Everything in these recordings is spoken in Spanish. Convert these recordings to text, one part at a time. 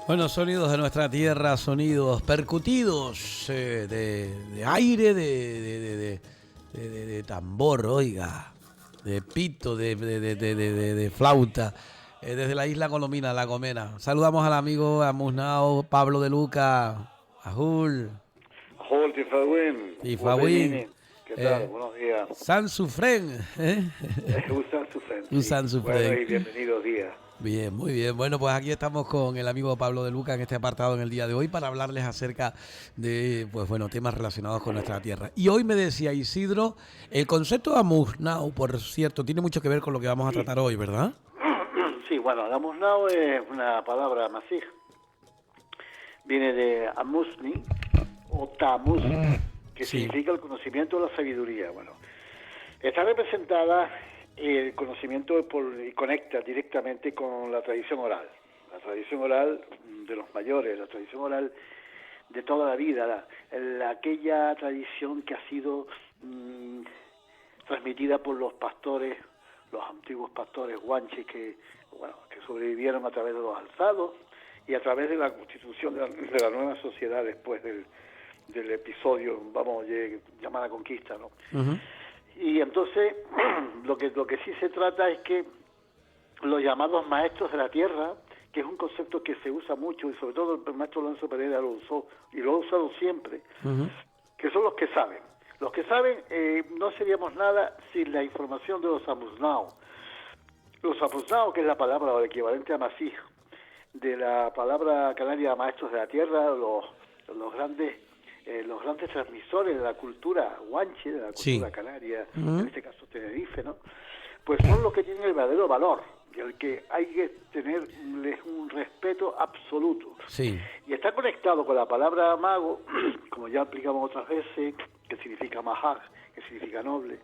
Bueno, sonidos de nuestra tierra, sonidos percutidos de aire, de tambor, oiga, de pito, de flauta, desde la isla colomina, La Gomera. Saludamos al amigo Amusnao, Pablo de Luca, Ajul, Ajol, Tifawin, Tifawin, Wotenini. ¿Qué tal? Buenos días. San Sufren, Usan Sufren, sí. Usan Bueno, Sufren. y bienvenidos días. Bien, muy bien. Bueno, pues aquí estamos con el amigo Pablo de Luca en este apartado en el día de hoy para hablarles acerca de, pues bueno, temas relacionados con nuestra tierra. Y hoy me decía Isidro, el concepto de Amusnao, por cierto, tiene mucho que ver con lo que vamos a Sí. tratar hoy, ¿verdad? Sí, bueno, Amusnao es una palabra masij. Viene de Amusni o Tamus, que Sí. significa el conocimiento o la sabiduría. Bueno, está representada el conocimiento y conecta directamente con la tradición oral. La tradición oral de los mayores, la tradición oral de toda la vida, aquella tradición que ha sido transmitida por los pastores, los antiguos pastores guanches que sobrevivieron a través de los alzados y a través de la constitución de la nueva sociedad después del episodio, vamos a llamar a conquista, ¿no? Uh-huh. Y entonces lo que sí se trata es que los llamados maestros de la tierra, que es un concepto que se usa mucho y sobre todo el maestro Alonso Pereira lo usó y lo ha usado siempre, Uh-huh. que son los que saben. Los que saben no seríamos nada sin la información de los amusnao. Los amusnao, que es la palabra o el equivalente a masij, de la palabra canaria maestros de la tierra, los grandes transmisores de la cultura guanche, de la cultura Sí. canaria, Uh-huh. en este caso Tenerife, ¿no? Pues son los que tienen el verdadero valor, y el que hay que tenerles un respeto absoluto. Sí. Y está conectado con la palabra mago, como ya explicamos otras veces, que significa mahag, que significa noble,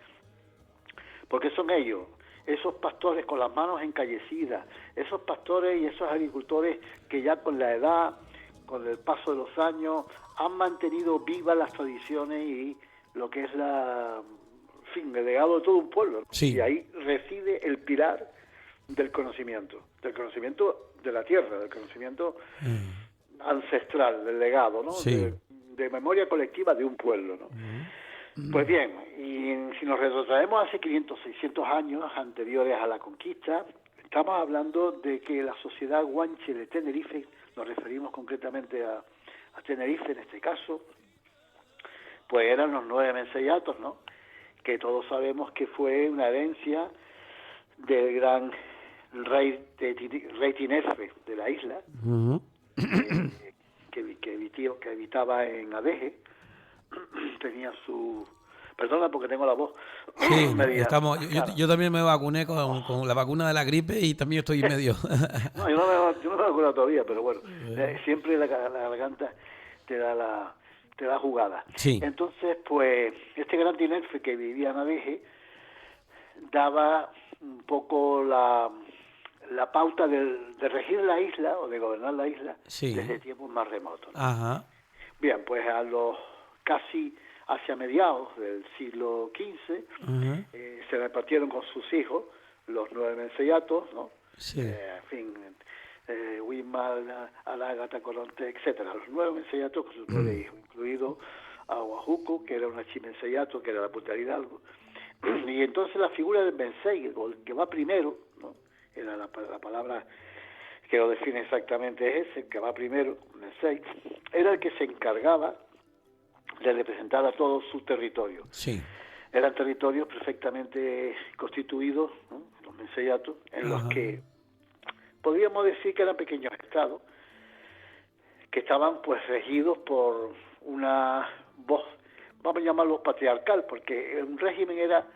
porque son ellos, esos pastores con las manos encallecidas, esos pastores y esos agricultores que ya con la edad, con el paso de los años, han mantenido vivas las tradiciones y lo que es el legado de todo un pueblo. Sí. Y ahí reside el pilar del conocimiento de la tierra, del conocimiento ancestral, del legado, ¿no? Sí. De memoria colectiva de un pueblo, ¿no? Pues bien, y si nos retrotraemos hace 500, 600 años anteriores a la conquista, estamos hablando de que la sociedad guanche de Tenerife, nos referimos concretamente a Tenerife en este caso, pues eran los 9 menseyatos, ¿no? Que todos sabemos que fue una herencia del gran rey Tinefe de la isla, Uh-huh. que habitaba en Adeje. Tenía su... Perdona porque tengo la voz Sí, media estamos. rascada. Yo también me vacuné con la vacuna de la gripe y también estoy medio. No, yo no me he vacunado todavía, pero bueno, siempre la garganta te da jugada. Sí. Entonces, pues, este gran Tinefe que vivía en Adeje daba un poco la pauta de regir la isla o de gobernar la isla Sí. desde tiempos más remotos, ¿no? Ajá. Bien, pues a los casi hacia mediados del siglo XV Uh-huh. se repartieron con sus hijos los 9 menseyatos, ¿no? Sí. En fin, Wimal, Alágata, Coronte, etcétera. Los 9 menseyatos con sus 9 hijos, incluido a Huajuco, que era un archimenseyato, que era la Punta de Hidalgo. Y entonces la figura del mensei, el que va primero, ¿no? Era la palabra que lo define exactamente es ese, el que va primero, mensei, era el que se encargaba de representar a todo su territorio. Sí. Eran territorios perfectamente constituidos, ¿no? Los menseyatos, en los que podríamos decir que eran pequeños estados que estaban pues regidos por una voz, vamos a llamarlo patriarcal, porque un régimen era,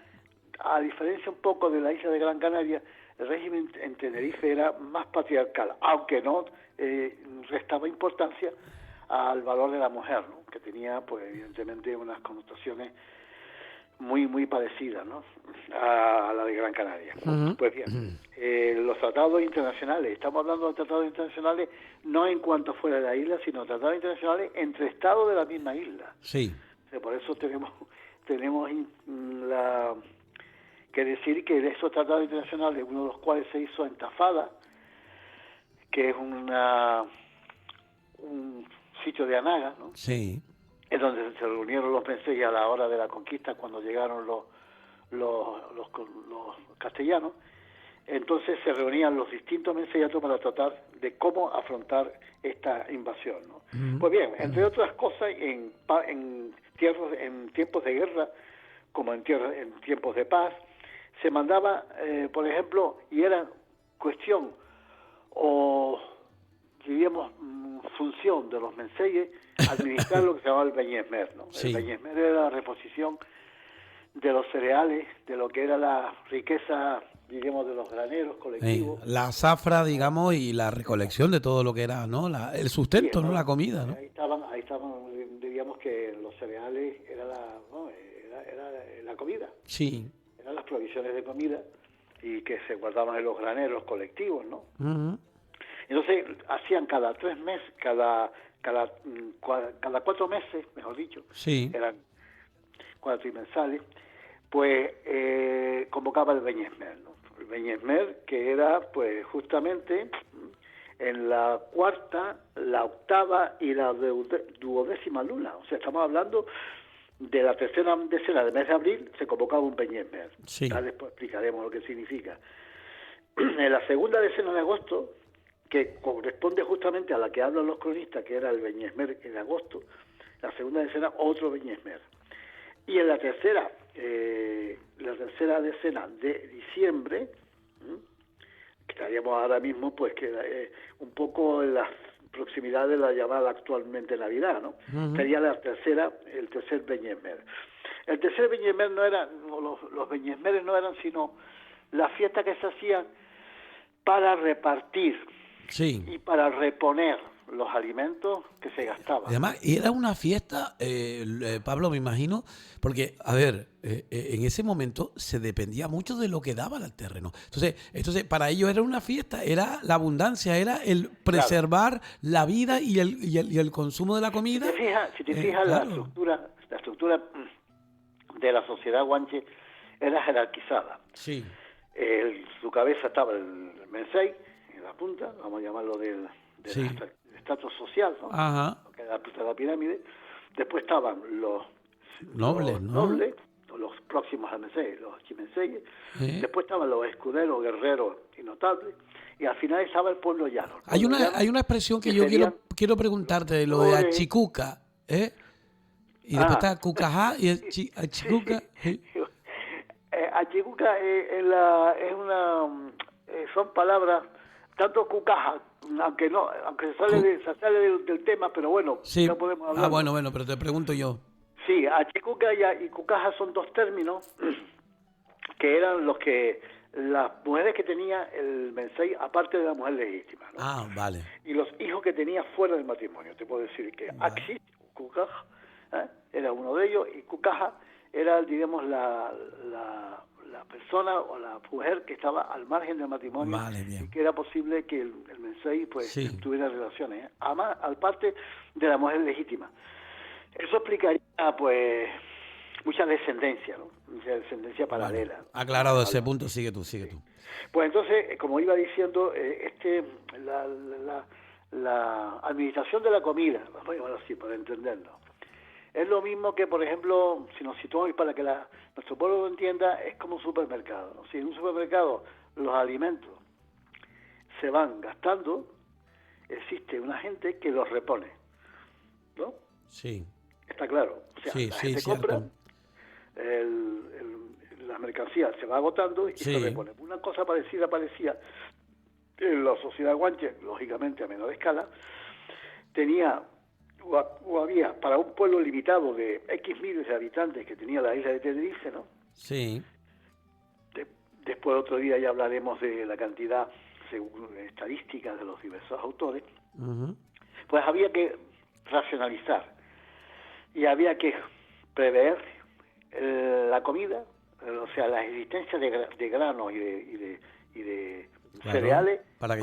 a diferencia un poco de la isla de Gran Canaria, el régimen en Tenerife era más patriarcal, aunque no restaba importancia al valor de la mujer, ¿no? Que tenía pues evidentemente unas connotaciones muy parecidas, ¿no? A la de Gran Canaria. Uh-huh. Pues bien, los tratados internacionales, estamos hablando de tratados internacionales no en cuanto fuera de la isla, sino tratados internacionales entre estados de la misma isla. Sí. O sea, por eso tenemos que decir que de esos tratados internacionales, uno de los cuales se hizo en Tafada, que es una un sitio de Anaga, ¿no? Sí. Es donde se reunieron los menseyes a la hora de la conquista, cuando llegaron los castellanos. Entonces se reunían los distintos menseyatos para tratar de cómo afrontar esta invasión, ¿no? Pues bien, entre otras cosas, en tiempos de guerra, como en tiempos de paz, se mandaba, por ejemplo, y era cuestión o, diríamos, función de los menseyes, administrar lo que se llamaba el beñesmer, ¿no? Sí. El beñesmer era la reposición de los cereales, de lo que era la riqueza, diríamos, de los graneros colectivos. La zafra, digamos, y la recolección de todo lo que era, ¿no? El sustento, ¿no? La comida, ¿no? Ahí estaban, diríamos que los cereales era la comida. Sí. Eran las provisiones de comida y que se guardaban en los graneros colectivos, ¿no? Entonces hacían cada 3 meses, cada 4 meses, mejor dicho, sí, eran cuatrimensales, pues convocaba el beñesmer, ¿no? El beñesmer, que era pues justamente en la cuarta, la octava y la duodécima luna. O sea, estamos hablando de la tercera decena del mes de abril, se convocaba un beñesmer. Sí. Ya después explicaremos lo que significa. En la segunda decena de agosto, que corresponde justamente a la que hablan los cronistas, que era el beñesmer en agosto, la segunda decena, otro beñesmer. Y en la tercera decena de diciembre, que estaríamos ahora mismo, pues que un poco en la proximidad de la llamada actualmente Navidad, ¿no? Sería el tercer beñesmer. El tercer beñesmer los beñesmeres no eran sino las fiestas que se hacían para repartir sí, y para reponer los alimentos que se gastaban. Además, era una fiesta, Pablo, me imagino, porque, a ver, en ese momento se dependía mucho de lo que daba el terreno. Entonces, para ellos era una fiesta, era la abundancia, era el preservar la vida y el consumo de la comida. Si te fijas, claro. la estructura de la sociedad guanche era jerarquizada. Sí. Su cabeza estaba el mensei, en la punta, vamos a llamarlo del sí. estatus social, ¿no? Ajá. Que era la punta de la pirámide. Después estaban los nobles, los próximos al mensei, los archimenseyes. Después estaban los escuderos, guerreros y notables. Y al final estaba el pueblo llano. Hay una expresión que yo quiero preguntarte, de lo de achicuca, ¿eh? Y después está cucajá y achicuca. Achicuca son palabras, tanto cucaja, aunque se sale del tema, pero bueno, sí. No podemos hablar. Bueno, pero te pregunto yo. Sí, achicuca y cucaja son dos términos que eran los que las mujeres que tenía el mensei, aparte de la mujer legítima, ¿no? Vale. Y los hijos que tenía fuera del matrimonio. Te puedo decir que Axis, cucaja, era uno de ellos, y cucaja era, digamos, la persona o la mujer que estaba al margen del matrimonio, y que era posible que el mensei pues tuviera relaciones, además al parte de la mujer legítima. Eso explicaría pues mucha descendencia, ¿no? Mucha descendencia paralela. Bueno, aclarado ese punto, sigue tú. Pues entonces, como iba diciendo, la administración de la comida, vamos a llamarlo así para entenderlo, es lo mismo que, por ejemplo, si nos situamos para que nuestro pueblo lo entienda, es como un supermercado, ¿no? Si en un supermercado los alimentos se van gastando, existe una gente que los repone, ¿no? Sí. Está claro. O sea, la gente compra, la mercancía se va agotando y se repone. Una cosa parecida en la sociedad guanche, lógicamente a menor escala, tenía o había para un pueblo limitado de X miles de habitantes que tenía la isla de Tenerife, ¿no? Sí. Después otro día ya hablaremos de la cantidad, según estadísticas de los diversos autores. Pues había que racionalizar y había que prever la comida, o sea, la existencia de granos y de cereales para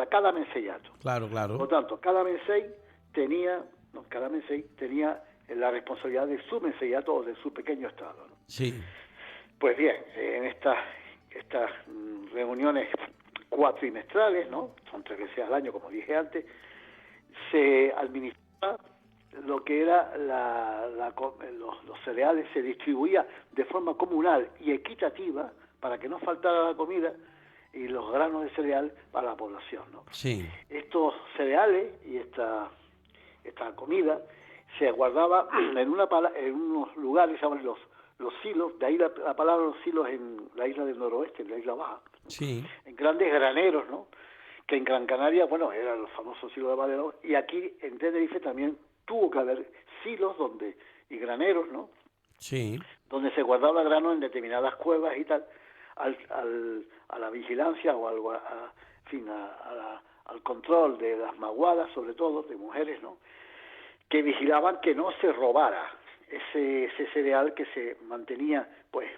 cada menseyato. Claro. Por lo tanto, cada mensei tenía la responsabilidad de su menseyato o de su pequeño estado, ¿no? Sí. Pues bien, en estas reuniones cuatrimestrales, ¿no? Son 3 veces al año, como dije antes, se administraba lo que era los cereales, se distribuía de forma comunal y equitativa para que no faltara la comida y los granos de cereal para la población, ¿no? Sí. Estos cereales y esta comida se guardaba en unos lugares que se llaman los silos, de ahí la palabra los silos en la isla del noroeste, en la isla baja, Sí. en grandes graneros, ¿no? Que en Gran Canaria, bueno, eran los famosos silos de Valero, y aquí en Tenerife también tuvo que haber silos y graneros, ¿no? Sí. Donde se guardaba grano en determinadas cuevas y tal, a la vigilancia o al control de las maguadas, sobre todo, de mujeres, ¿no? Que vigilaban que no se robara ese cereal que se mantenía, pues,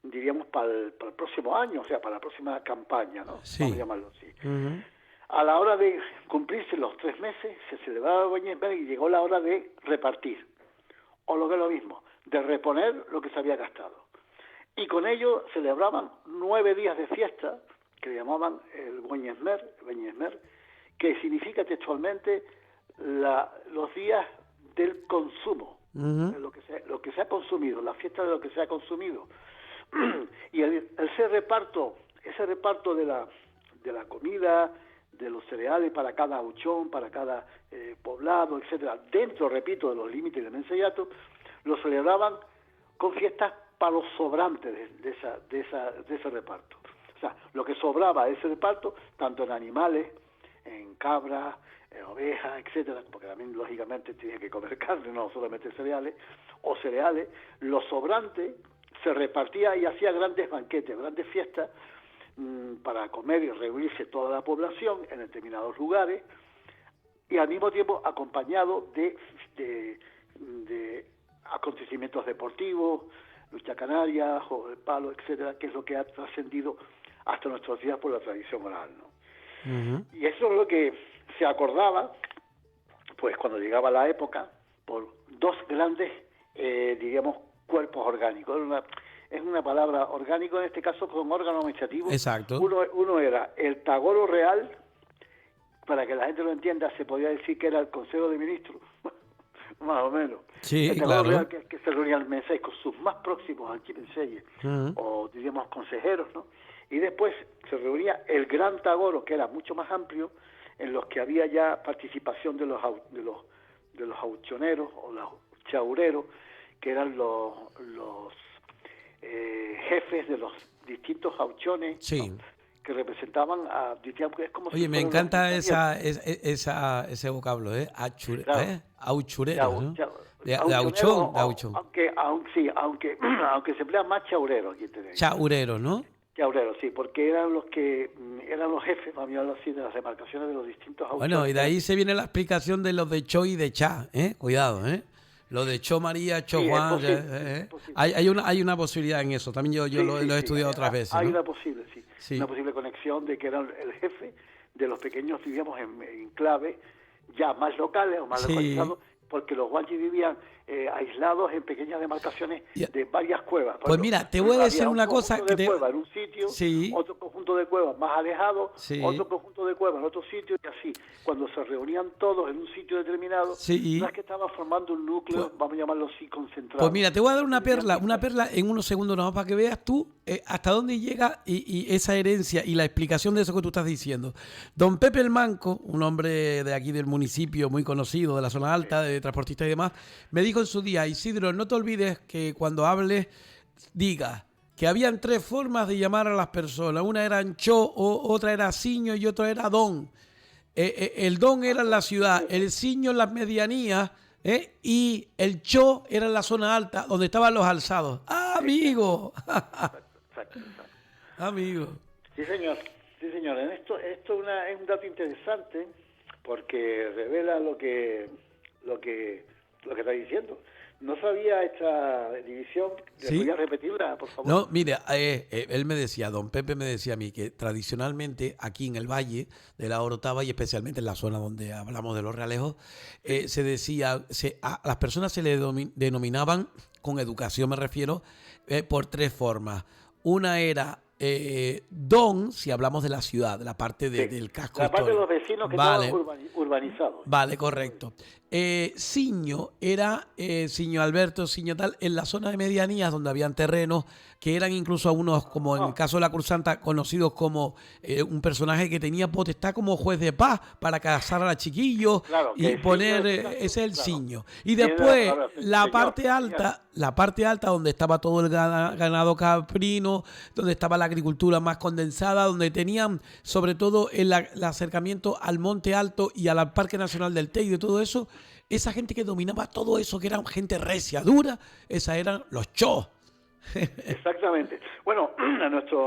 diríamos, para el próximo año, o sea, para la próxima campaña, ¿no? Sí. Vamos a llamarlo así. Uh-huh. A la hora de cumplirse los 3 meses, se celebraba el Güeñes Mer y llegó la hora de repartir, o lo que es lo mismo, de reponer lo que se había gastado. Y con ello celebraban 9 días de fiesta, que llamaban el Güeñes Mer, que significa textualmente los días del consumo, Uh-huh. lo que se ha consumido, la fiesta de lo que se ha consumido. Y ese reparto de la comida, de los cereales para cada auchón, para cada poblado, etcétera, dentro, repito, de los límites del mensellato, lo celebraban con fiestas para los sobrantes de ese reparto. O sea, lo que sobraba de ese reparto, tanto en animales, en cabras, en ovejas, etcétera, porque también lógicamente tenía que comer carne, no solamente cereales, lo sobrante se repartía y hacía grandes banquetes, grandes fiestas para comer y reunirse toda la población en determinados lugares, y al mismo tiempo acompañado de acontecimientos deportivos, lucha canaria, juego de palo, etcétera, que es lo que ha trascendido hasta nuestros días por la tradición oral, ¿no? Uh-huh. Y eso es lo que se acordaba, pues cuando llegaba la época, por 2 grandes, diríamos, cuerpos orgánicos. Es una palabra orgánico, en este caso con órgano administrativo. Exacto. Uno era el Tagoro Real, para que la gente lo entienda, se podía decir que era el Consejo de Ministros, más o menos. Sí, el Tagoro claro. Real que se reunía al Mensei con sus más próximos archipenseyes, Uh-huh. o diríamos consejeros, ¿no? Y después se reunía el Gran Tagoro, que era mucho más amplio, en los que había ya participación de los auchoneros o los chaureros, que eran los jefes de los distintos auchones, Sí. ¿no? Que representaban a... Es como Oye, si me fueran encanta los ese vocablo, ¿eh? Claro. Auchureros, ¿no? De auchonero, auchón. aunque se emplea más chaurero aquí tenemos. Chaureros, ¿no? Chaureros, sí, porque eran los jefes, vamos a llamarlo así, de las demarcaciones de los distintos auchones. Bueno, y de ahí se viene la explicación de los de Cho y de Cha, ¿eh? Cuidado, ¿eh? Lo de Cho María, Cho Sí, Juan, es posible. hay una posibilidad en eso. También yo lo he estudiado otras veces, Hay ¿no? una posible, Sí. una posible conexión de que era el jefe de los pequeños, vivíamos en clave ya más locales o más Sí. localizados, porque los guanchis vivían aislados en pequeñas demarcaciones de varias cuevas. Pues mira, te voy a decir una cosa que que cuevas en un sitio, Sí. otro conjunto de cuevas más alejado, Sí. otro conjunto de cuevas en otro sitio, y así. Cuando se reunían todos en un sitio determinado, Sí. no es que estaban formando un núcleo, vamos a llamarlo así, concentrado. Pues mira, te voy a dar una perla en unos segundos nomás para que veas tú hasta dónde llega y esa herencia y la explicación de eso que tú estás diciendo. Don Pepe el Manco, un hombre de aquí del municipio muy conocido, de la zona alta, de transportista y demás, me dijo en su día: Isidro, no te olvides que cuando hables digas que habían 3 formas de llamar a las personas. Una era Cho, otra era Siño y otra era Don. El Don era en la ciudad, el Siño en las medianías, y el Cho era en la zona alta, donde estaban los alzados. ¡Ah, amigo! Exacto. Amigo. Sí, señor. Esto es un dato interesante porque revela lo que está diciendo. No sabía esta división. ¿Sí? ¿Podría repetirla, por favor? No, mire, él me decía, don Pepe me decía a mí que tradicionalmente aquí en el Valle de la Orotava y especialmente en la zona donde hablamos de los Realejos, se decía, a las personas se le denominaban, con educación me refiero, por 3 formas. Una era Don, si hablamos de la ciudad, de la parte Sí. del casco La parte de histórico. los vecinos que Vale, estaban urbanizados. vale, correcto. Siño era Siño Alberto, Siño tal, en la zona de medianías donde habían terrenos que eran incluso algunos, como en el caso de la Cruzanta, conocidos como un personaje que tenía potestad como juez de paz para casar a la chiquillos Claro, que y el poner, Siño, ese es el claro, Siño. Y viene de la después palabra la señor, parte señor. alta, donde estaba todo el ganado caprino, donde estaba la agricultura más condensada, donde tenían sobre todo el acercamiento al Monte Alto y al Parque Nacional del Teide y todo eso, esa gente que dominaba todo eso, que era gente recia, dura, esa eran los chos. Exactamente. Bueno, a nuestra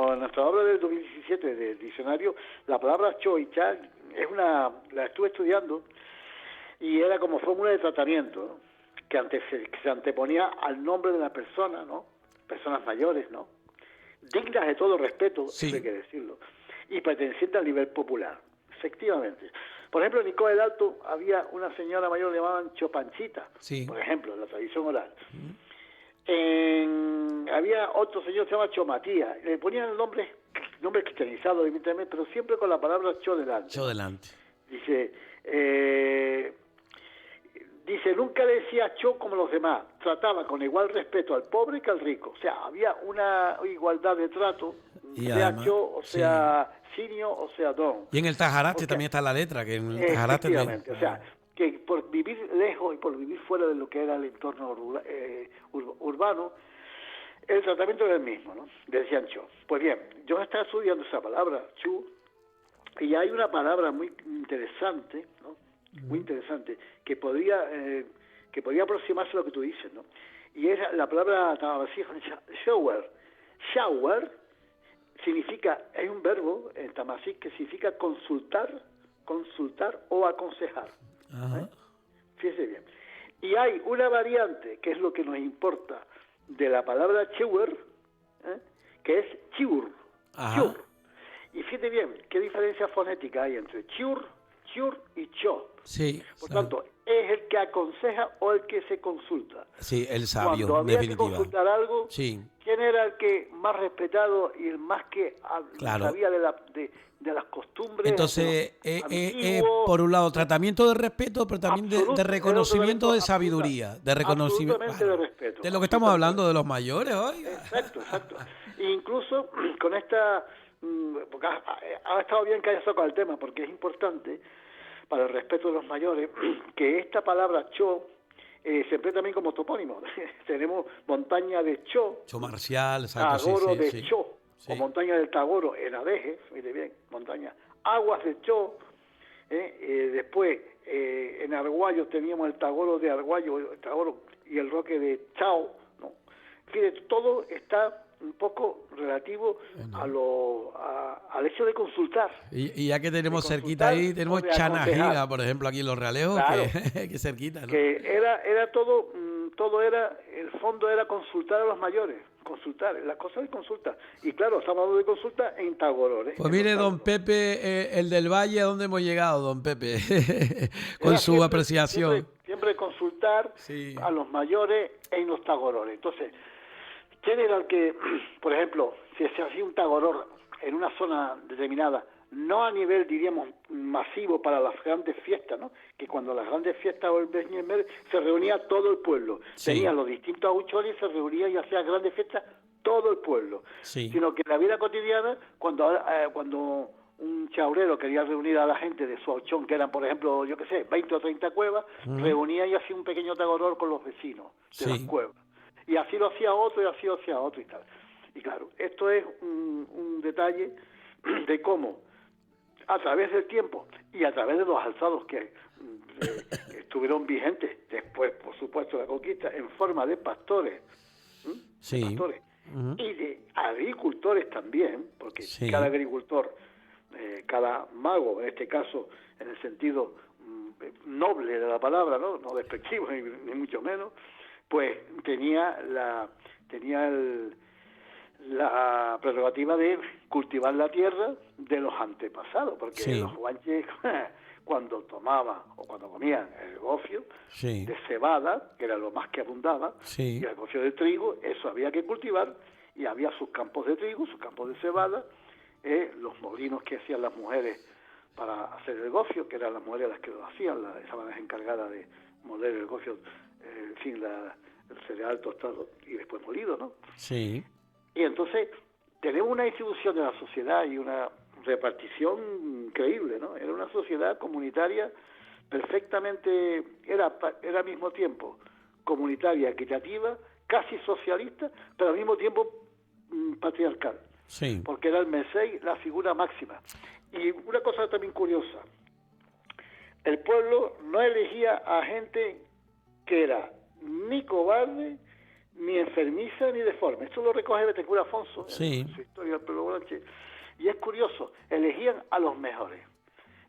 obra del 2017 del diccionario, la palabra cho y cha la estuve estudiando y era como fórmula de tratamiento, ¿no? Que se anteponía al nombre de la persona, ¿no? Personas mayores, ¿no? Dignas de todo respeto, Sí. eso hay que decirlo, y perteneciente al nivel popular. Efectivamente. Por ejemplo, en Nicola del Alto había una señora mayor que llamaban Chopanchita, Sí. por ejemplo, en la tradición oral. Había otro señor que se llama Chomatía, le ponían el nombre cristianizado, evidentemente, pero siempre con la palabra cho delante. Yo delante. Dice, nunca le decía cho como los demás, trataba con igual respeto al pobre que al rico. O sea, había una igualdad de trato, Y sea además, cho, o sea sinio, o sea don. Y en el Tajaraste O sea, también está la letra, que en el Tajaraste efectivamente, o sea, que por vivir lejos y por vivir fuera de lo que era el entorno urbano, el tratamiento era el mismo, ¿no? Decían cho. Pues bien, yo estaba estudiando esa palabra, chu, y hay una palabra muy interesante, ¿no? Muy interesante, que podría aproximarse a lo que tú dices, ¿no? Y es la palabra tamasí, shower. Shower significa, hay un verbo en tamasí que significa consultar o aconsejar. Ajá. Fíjese bien. Y hay una variante, que es lo que nos importa, de la palabra chewer, que es chiur. Ajá. Chiur. Y fíjate bien, qué diferencia fonética hay entre chiur y cho. Sí. Por tanto, es el que aconseja o el que se consulta. Sí, el sabio, Cuando había que definitiva. consultar algo, Sí. ¿quién era el que más respetado y el más que Claro. sabía de las costumbres? Entonces, de los antiguos? por un lado, tratamiento de respeto, pero también de Absoluto, reconocimiento era de un sabiduría. De reconocimiento. absolutamente de respeto. De lo que estamos hablando de los mayores, oiga. Exacto. E incluso con esta, porque ha estado bien que haya sacado el tema, porque es importante para el respeto de los mayores que esta palabra cho se emplea también como topónimo. Tenemos montaña de Cho, Cho Marcial, exacto, Tagoro sí, de sí. Cho, Sí. o montaña del Tagoro en Adeje, mire bien, montaña. Aguas de Cho, después en Arguayo teníamos el Tagoro de Arguayo, el Tagoro y el Roque de Chao, ¿no? Fíjate, todo está un poco relativo al hecho de consultar. Y ya que tenemos de cerquita consultar ahí, tenemos o de aconsejar. Chanajiga, por ejemplo, aquí en Los Realejos, Claro. que cerquita, ¿no? Que era todo era, el fondo era consultar a los mayores, consultar, las cosas de consulta. Y claro, estamos hablando de consulta en Tagoro, ¿eh? Pues mire, don Pepe, el del Valle, ¿a dónde hemos llegado, don Pepe? Con Era su apreciación. Siempre consultar Sí. a los mayores en los tagorones. Entonces, ¿quién era el que, por ejemplo, si se hacía un tagoror en una zona determinada, no a nivel, diríamos, masivo para las grandes fiestas, ¿no? Que cuando las grandes fiestas o el Beñemer se reunía todo el pueblo. Sí. Tenían los distintos aguchones y se reunía y hacía grandes fiestas todo el pueblo. Sí. Sino que en la vida cotidiana, cuando un chaurero quería reunir a la gente de su auchón, que eran, por ejemplo, yo qué sé, 20 o 30 cuevas, reunía y hacía un pequeño tagoror con los vecinos de las cuevas. Y así lo hacía otro, y así lo hacía otro y tal. Y claro, esto es un detalle de cómo, a través del tiempo y a través de los alzados que estuvieron vigentes después, por supuesto, de la conquista, en forma de pastores, Sí. de pastores y de agricultores también, porque cada agricultor, cada mago, en este caso, en el sentido noble de la palabra, no despectivo ni mucho menos, pues tenía la prerrogativa de cultivar la tierra de los antepasados, porque los guanches cuando tomaban o cuando comían el gofio de cebada, que era lo más que abundaba, y el gofio de trigo, eso había que cultivar, y había sus campos de trigo, sus campos de cebada, los molinos que hacían las mujeres para hacer el gofio, que eran las mujeres las que lo hacían, estaban las encargadas de moler el gofio, en fin, el cereal tostado y después molido, ¿no? Sí. Y entonces tenemos una distribución de la sociedad y una repartición increíble, ¿no? Era una sociedad comunitaria perfectamente, era al mismo tiempo comunitaria, equitativa, casi socialista, pero al mismo tiempo patriarcal. Sí. Porque era el Mesey la figura máxima. Y una cosa también curiosa, el pueblo no elegía a gente que era ni cobarde, ni enfermiza, ni deforme. Esto lo recoge Bethencourt Afonso en su historia del pueblo blanche. Y es curioso, elegían a los mejores.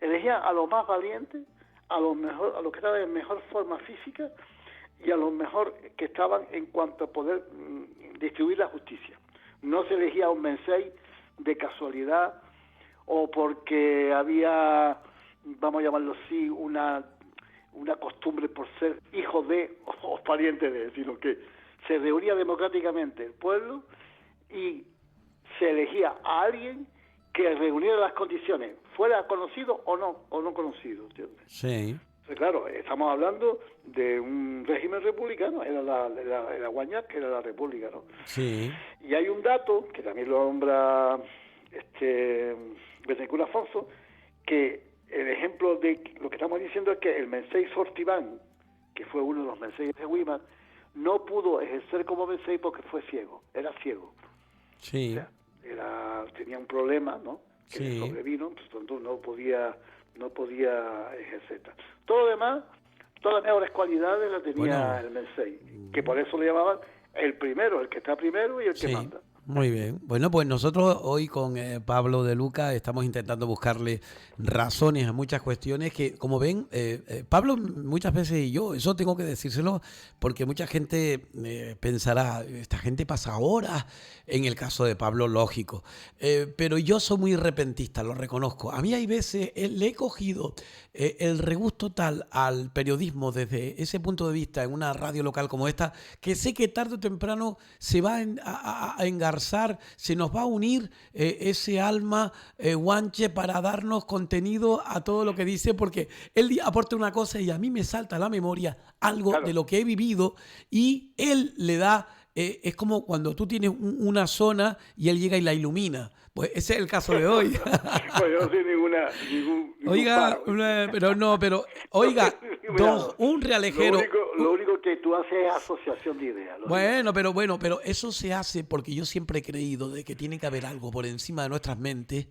Elegían a los más valientes, a los que estaban en mejor forma física y a los mejor que estaban en cuanto a poder distribuir la justicia. No se elegía a un Mesey de casualidad o porque había, vamos a llamarlo así, una costumbre por ser hijo de o pariente de, sino que se reunía democráticamente el pueblo y se elegía a alguien que reuniera las condiciones, fuera conocido o no conocido, ¿entiendes? Sí. Entonces, claro, estamos hablando de un régimen republicano, era Guañac, era la república, ¿no? Sí. Y hay un dato, que también lo nombra Bethencourt Afonso, que el ejemplo de lo que estamos diciendo es que el Mesey Sortibán, que fue uno de los Meseyes de Weimar, no pudo ejercer como Mesey porque fue ciego, era ciego. Sí. O sea, tenía un problema, ¿no? Que le sobrevino, entonces no podía ejercer. Todo lo demás, todas las mejores cualidades las tenía el Mesey, que por eso le llamaban el primero, el que está primero y el que manda. Muy bien. Bueno, pues nosotros hoy con Pablo de Luca estamos intentando buscarle razones a muchas cuestiones que, como ven, Pablo muchas veces, y yo, eso tengo que decírselo, porque mucha gente pensará, esta gente pasa horas, en el caso de Pablo, lógico. Pero yo soy muy repentista, lo reconozco. A mí hay veces, le he cogido el regusto tal al periodismo desde ese punto de vista en una radio local como esta, que sé que tarde o temprano se va a engarzar, se nos va a unir ese alma guanche para darnos contenido a todo lo que dice, porque él aporta una cosa y a mí me salta a la memoria algo de lo que he vivido y él le da, es como cuando tú tienes una zona y él llega y la ilumina. Pues ese es el caso de hoy. Pues yo no soy ningún oiga, oiga, un realejero. Lo único que tú haces es asociación de ideas. Bueno, pero eso se hace porque yo siempre he creído de que tiene que haber algo por encima de nuestras mentes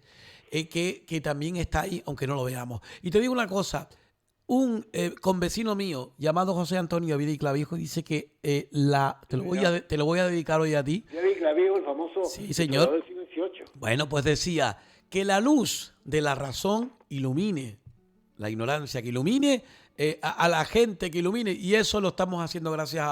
que también está ahí, aunque no lo veamos. Y te digo una cosa, un convecino mío llamado José Antonio Avila y Clavijo dice que te lo voy a dedicar hoy a ti. Avila y Clavijo, el famoso señor. Del siglo XVIII. Bueno, pues decía que la luz de la razón ilumine la ignorancia, que ilumine a la gente, que ilumine, y eso lo estamos haciendo gracias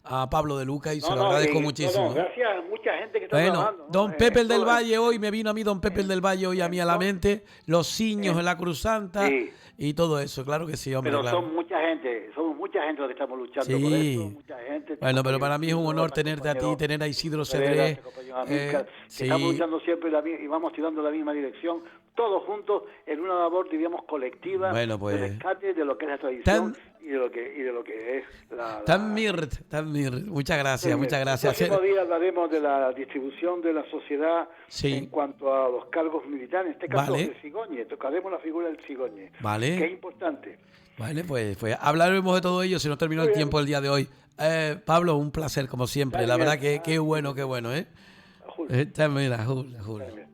a Pablo de Luca y se lo agradezco muchísimo. Gracias a mucha gente que está trabajando. Don Pepe el del Valle hoy, me vino a mí Don Pepe el del Valle hoy a mí a la mente, los ciños en la Cruz Santa y todo eso, claro que sí, hombre. Pero claro. somos mucha gente los que estamos luchando por esto, mucha gente. Bueno, pero para mí es un honor tenerte a ti, tener a Isidro Cedré. Que estamos luchando siempre y vamos tirando la misma dirección, todos juntos en una labor, diríamos, colectiva, de rescate de lo que es la tradición y de lo que es la... Tanmir, muchas gracias. El próximo día hablaremos de la distribución de la sociedad en cuanto a los cargos militares, en este caso el cigoñe, tocaremos la figura del cigoñe, que es importante. Vale, pues hablaremos de todo ello, si no terminó el tiempo el día de hoy. Pablo, un placer como siempre, la verdad que qué bueno, ¿eh? Mira, Julio.